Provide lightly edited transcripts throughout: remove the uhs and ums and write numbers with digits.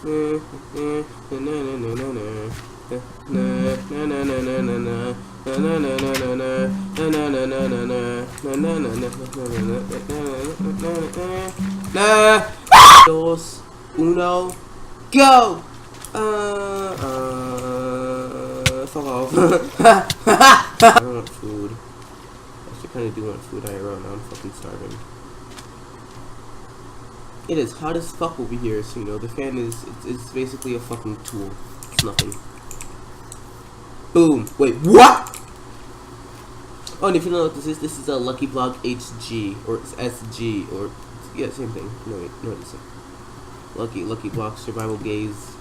Dos, uno, go! Fuck off. I don't want food. I should kind of do want food. Now I'm fucking starving. It is hot as fuck over here, so you know, the fan it's basically a fucking tool. It's nothing. Boom. Wait, what? Oh, and if you don't know what this is a Lucky Block HG, or SG, or, yeah, same thing. No, wait, no, it's Lucky Block Survival Gaze.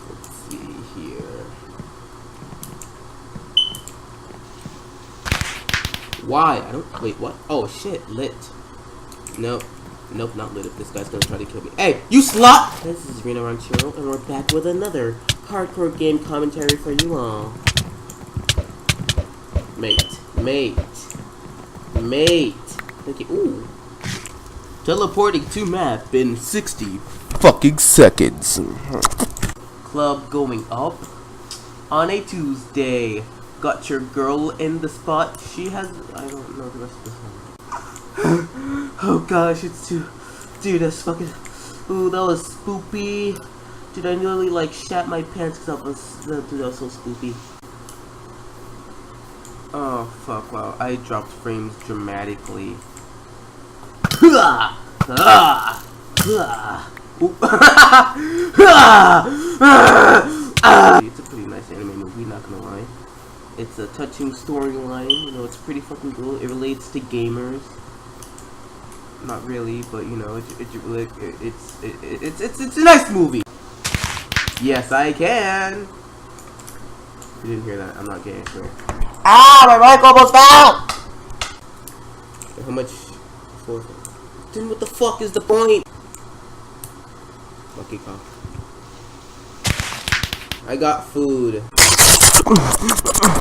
Let's see here. Why? I don't, wait, what? Oh, shit, lit. Nope. Nope, not lit. If this guy's gonna try to kill me. Hey, you slut! This is Reno Ranchero, and we're back with another hardcore game commentary for you all. Mate. Thank you. Ooh. Teleporting to map in 60 fucking seconds. Club going up on a Tuesday. Got your girl in the spot. She has, I don't know the rest of the song. Oh gosh, it's too, dude, that's fucking, ooh, that was spoopy. Dude, I nearly like shat my pants because dude, that was so spoopy. Oh fuck, wow, I dropped frames dramatically. It's a pretty nice anime movie, not gonna lie. It's a touching storyline, you know, it's pretty fucking cool. It relates to gamers. Not really, but you know, it's a nice movie. Yes, I can. You didn't hear that? I'm not gay, I swear. Ah, my mic almost fell. How much? For? Then what the fuck is the point? Lucky cock. I got food.